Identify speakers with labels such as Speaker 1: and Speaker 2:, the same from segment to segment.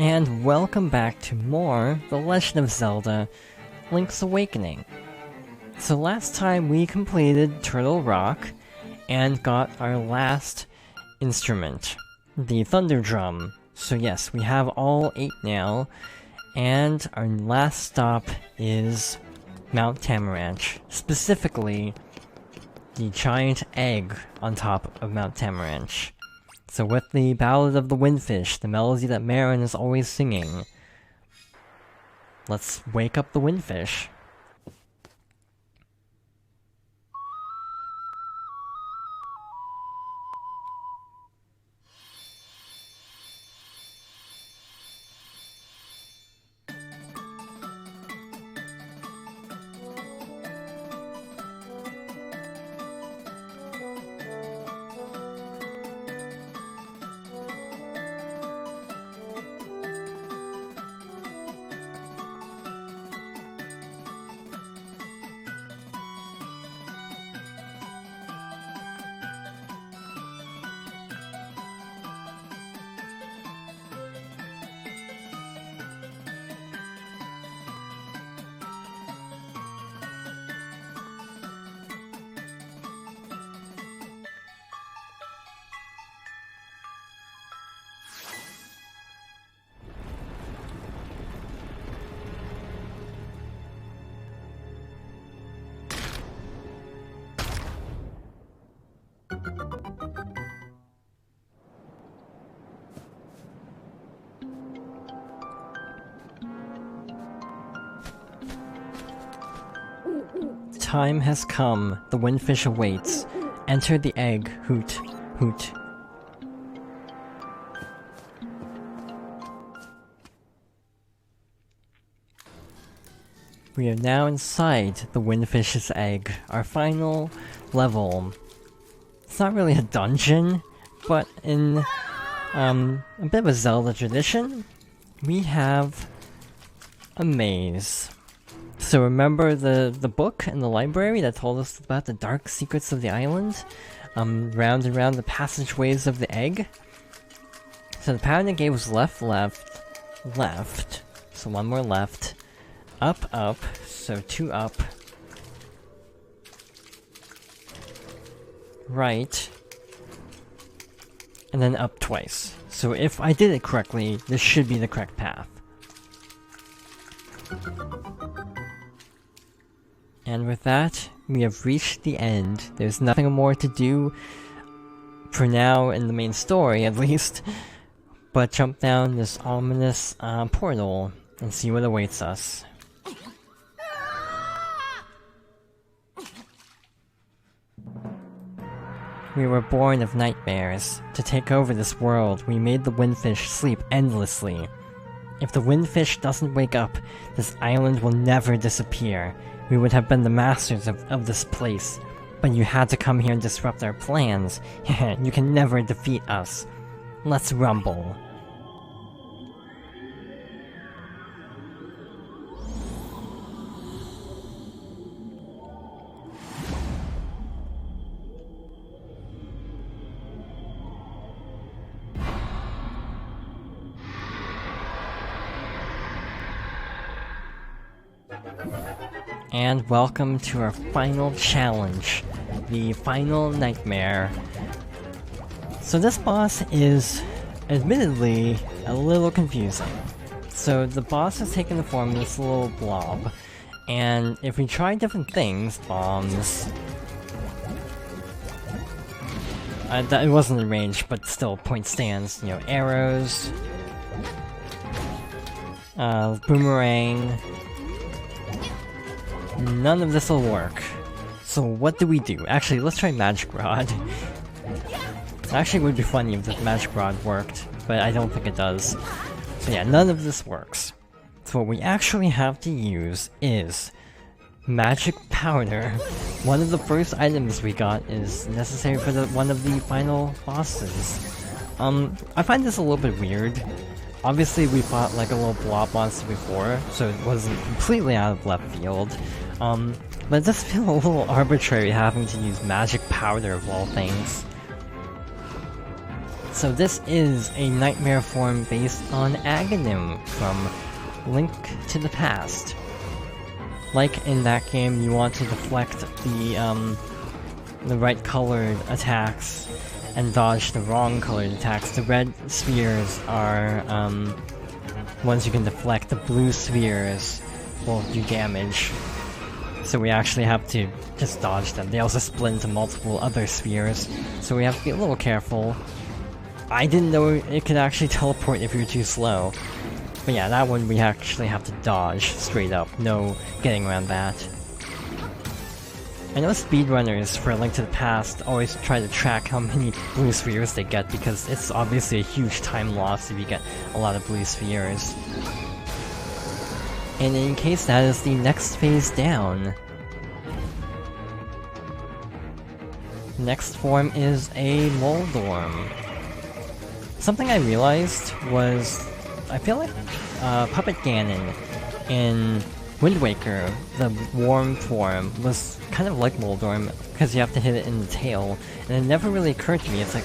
Speaker 1: And welcome back to more The Legend of Zelda: Link's Awakening. So last time we completed Turtle Rock and got our last instrument, the Thunder Drum. So yes, we have all 8 now, and our last stop is Mount Tamaranch, specifically the giant egg on top of Mount Tamaranch. So with the Ballad of the Windfish, the melody that Marin is always singing, let's wake up the Windfish. Time has come. The Windfish awaits. Enter the egg. Hoot. Hoot. We are now inside the Windfish's egg. Our final level. It's not really a dungeon, but in a bit of a Zelda tradition, we have a maze. So remember the book in the library that told us about the dark secrets of the island? Round and round the passageways of the egg? So the pattern it gave was left, left, left. So one more left. Up, up. So 2 up. Right. And then up twice. So if I did it correctly, this should be the correct path. And with that, we have reached the end. There's nothing more to do, for now in the main story at least, but jump down this ominous portal and see what awaits us. We were born of nightmares. To take over this world, we made the Windfish sleep endlessly. If the Windfish doesn't wake up, this island will never disappear. We would have been the masters of this place, but you had to come here and disrupt our plans. You can never defeat us. Let's rumble. And welcome to our final challenge, the final nightmare. So this boss is, admittedly, a little confusing. So the boss has taken the form of this little blob, and if we try different things, bombs... it wasn't in range, but still, point stands, you know, arrows... boomerang... None of this will work. So what do we do? Actually, let's try Magic Rod. Actually, it would be funny if the Magic Rod worked, but I don't think it does. So yeah, none of this works. So what we actually have to use is Magic Powder. One of the first items we got is necessary for one of the final bosses. I find this a little bit weird. Obviously, we fought like a little blob monster before, so it wasn't completely out of left field. But it does feel a little arbitrary having to use magic powder of all things. So this is a nightmare form based on Aghanim from Link to the Past. Like in that game, you want to deflect the right colored attacks and dodge the wrong colored attacks. The red spheres are ones you can deflect. The blue spheres will do damage. So we actually have to just dodge them. They also split into multiple other spheres, so we have to be a little careful. I didn't know it could actually teleport if you're too slow. But yeah, that one we actually have to dodge straight up. No getting around that. I know speedrunners for Link to the Past always try to track how many blue spheres they get because it's obviously a huge time loss if you get a lot of blue spheres. And in case that is the next phase down. Next form is a Moldorm. Something I realized was, I feel like Puppet Ganon in Wind Waker, the warm form, was kind of like Moldorm because you have to hit it in the tail, and it never really occurred to me. It's like,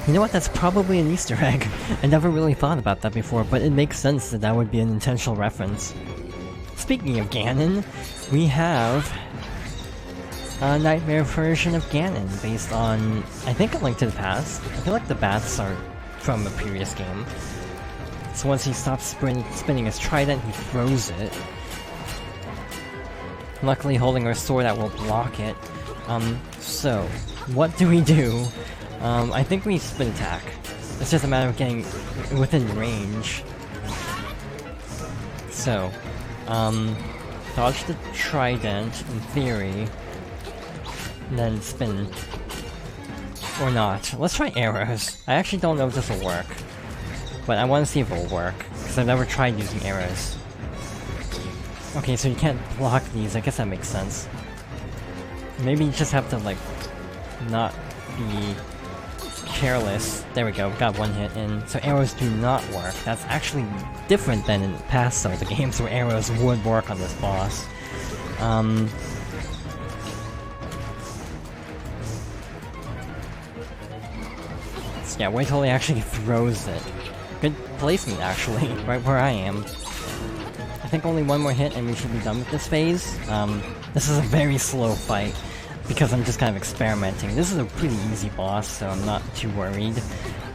Speaker 1: you know what, that's probably an Easter egg. I never really thought about that before, but it makes sense that that would be an intentional reference. Speaking of Ganon, we have a nightmare version of Ganon based on, I think, A Link to the Past. I feel like the bats are from a previous game. So once he stops spinning his trident, he throws it. Luckily holding our sword that will block it. So, what do we do? I think we spin attack. It's just a matter of getting within range. So, dodge the trident, in theory, and then spin. Or not. Let's try arrows. I actually don't know if this will work, but I want to see if it will work, because I've never tried using arrows. Okay, so you can't block these, I guess that makes sense. Maybe you just have to, like, not be careless. There we go, got one hit in. So arrows do not work. That's actually different than in past Zelda games where arrows would work on this boss. So yeah, wait till he actually throws it. Good placement, actually, right where I am. I think only one more hit and we should be done with this phase. This is a very slow fight, because I'm just kind of experimenting. This is a pretty easy boss, so I'm not too worried.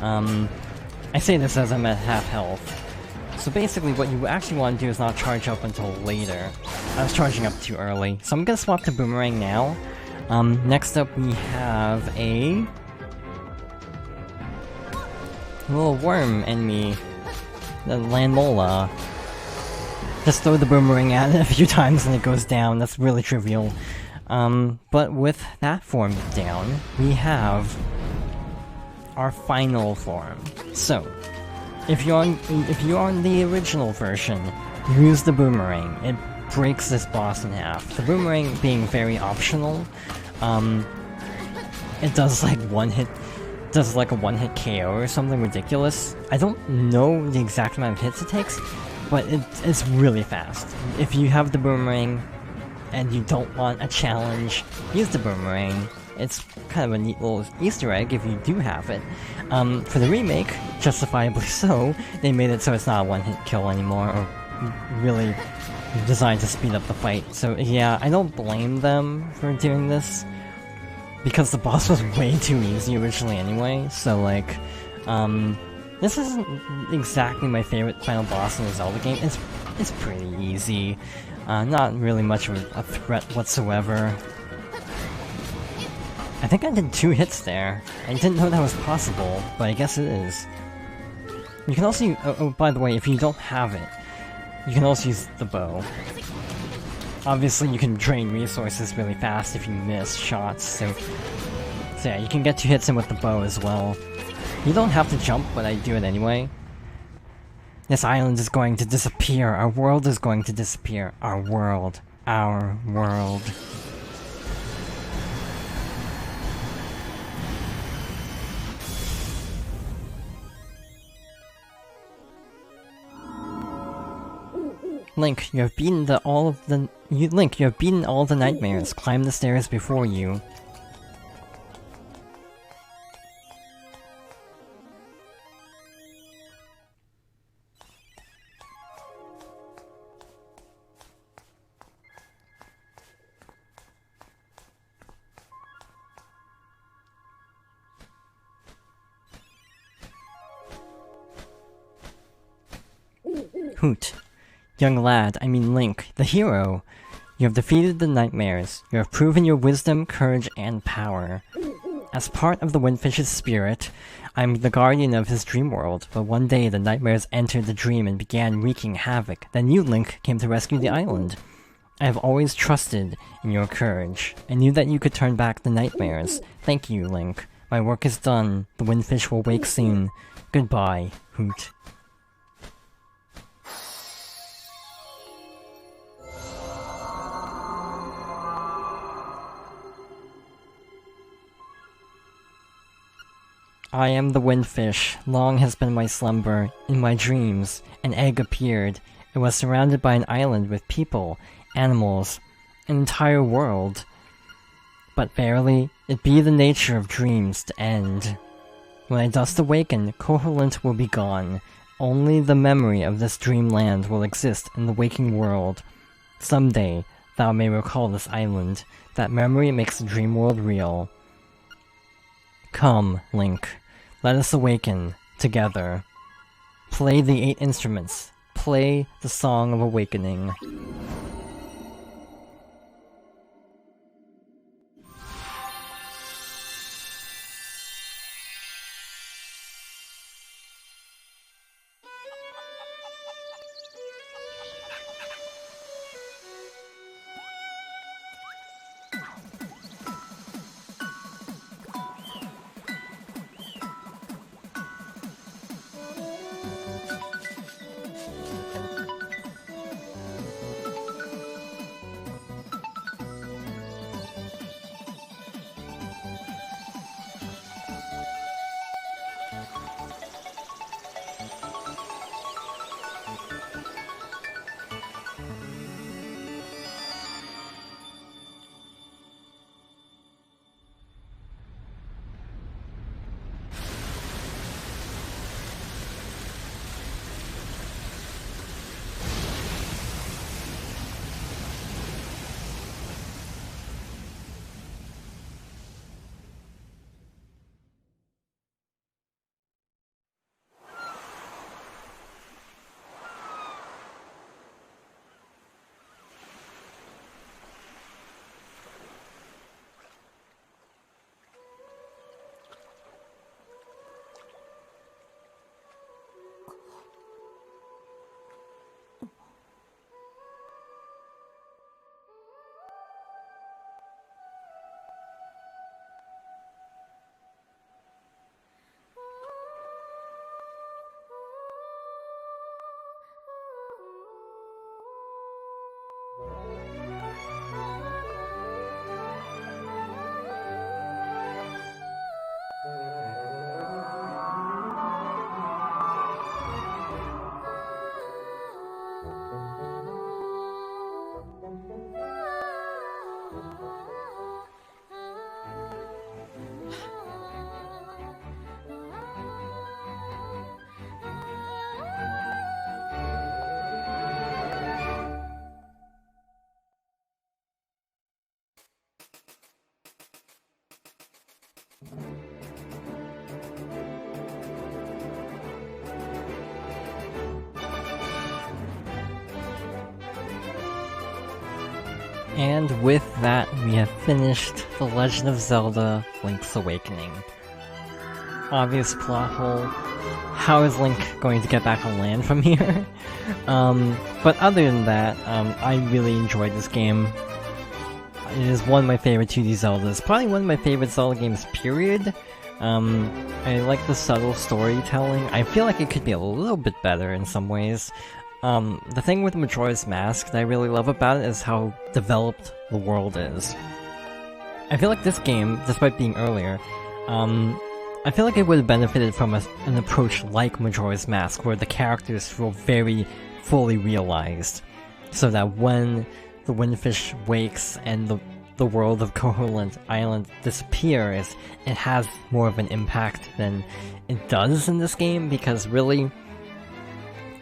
Speaker 1: I say this as I'm at half health. So basically what you actually want to do is not charge up until later. I was charging up too early. So I'm gonna swap to Boomerang now. Next up we have a little worm enemy. The Landmola. Just throw the boomerang at it a few times and it goes down. That's really trivial. But with that form down, we have our final form. So, if you're on the original version, use the boomerang. It breaks this boss in half. The boomerang being very optional, it does like a one-hit KO or something ridiculous. I don't know the exact amount of hits it takes, but it's really fast. If you have the boomerang and you don't want a challenge, use the boomerang. It's kind of a neat little Easter egg if you do have it. For the remake, justifiably so, they made it so it's not a one-hit kill anymore, or really designed to speed up the fight. So yeah, I don't blame them for doing this, because the boss was way too easy originally anyway, so like, this isn't exactly my favorite final boss in a Zelda game. It's pretty easy. Not really much of a threat whatsoever. I think I did 2 hits there. I didn't know that was possible, but I guess it is. You can also oh, by the way, if you don't have it, you can also use the bow. Obviously, you can drain resources really fast if you miss shots, so yeah, you can get 2 hits in with the bow as well. You don't have to jump, but I do it anyway. This island is going to disappear. Our world is going to disappear. Our world. Our world. Link, you have beaten all of the nightmares. Climb the stairs before you. Hoot. Young lad, I mean Link, the hero. You have defeated the nightmares. You have proven your wisdom, courage, and power. As part of the Windfish's spirit, I am the guardian of his dream world, but one day the nightmares entered the dream and began wreaking havoc. Then you, Link, came to rescue the island. I have always trusted in your courage. I knew that you could turn back the nightmares. Thank you, Link. My work is done. The Windfish will wake soon. Goodbye, Hoot. I am the Windfish. Long has been my slumber. In my dreams, an egg appeared. It was surrounded by an island with people, animals, an entire world. But verily, it be the nature of dreams to end. When I dust awaken, Koholint will be gone. Only the memory of this dreamland will exist in the waking world. Someday, thou may recall this island. That memory makes the dream world real. Come, Link. Let us awaken, together. Play the 8 instruments. Play the Song of Awakening. And with that, we have finished The Legend of Zelda: Link's Awakening. Obvious plot hole. How is Link going to get back on land from here? But other than that, I really enjoyed this game. It is one of my favorite 2D Zeldas. Probably one of my favorite Zelda games, period. I like the subtle storytelling. I feel like it could be a little bit better in some ways. The thing with Majora's Mask that I really love about it is how developed the world is. I feel like this game, despite being earlier, I feel like it would have benefited from an approach like Majora's Mask, where the characters feel very fully realized, so that when the Windfish wakes and the world of Koholint Island disappears, it has more of an impact than it does in this game, because really,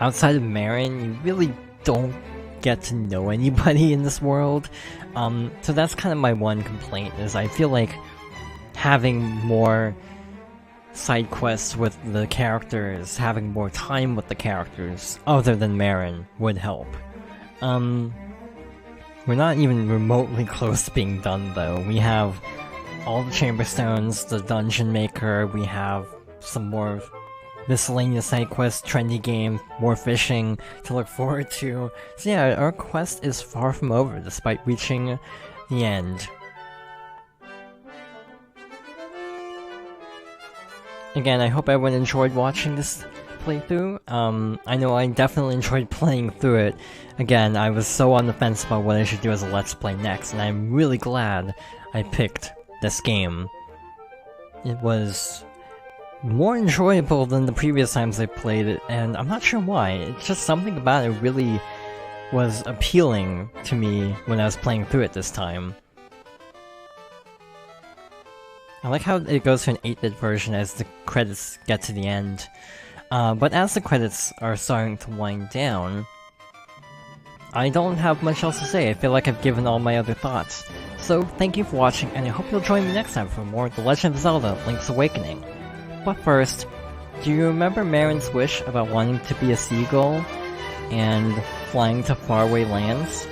Speaker 1: outside of Marin, you really don't get to know anybody in this world. So that's kind of my one complaint, is I feel like having more side quests with the characters, having more time with the characters, other than Marin, would help. We're not even remotely close to being done though. We have all the Chamber Stones, the Dungeon Maker, we have some more miscellaneous side quests, trendy game, more fishing to look forward to. So yeah, our quest is far from over despite reaching the end. Again, I hope everyone enjoyed watching this playthrough. I know I definitely enjoyed playing through it. Again, I was so on the fence about what I should do as a Let's Play next, and I'm really glad I picked this game. It was more enjoyable than the previous times I played it, and I'm not sure why. It's just something about it really was appealing to me when I was playing through it this time. I like how it goes to an 8-bit version as the credits get to the end. But as the credits are starting to wind down, I don't have much else to say. I feel like I've given all my other thoughts. So thank you for watching, and I hope you'll join me next time for more The Legend of Zelda: Link's Awakening. But first, do you remember Marin's wish about wanting to be a seagull and flying to faraway lands?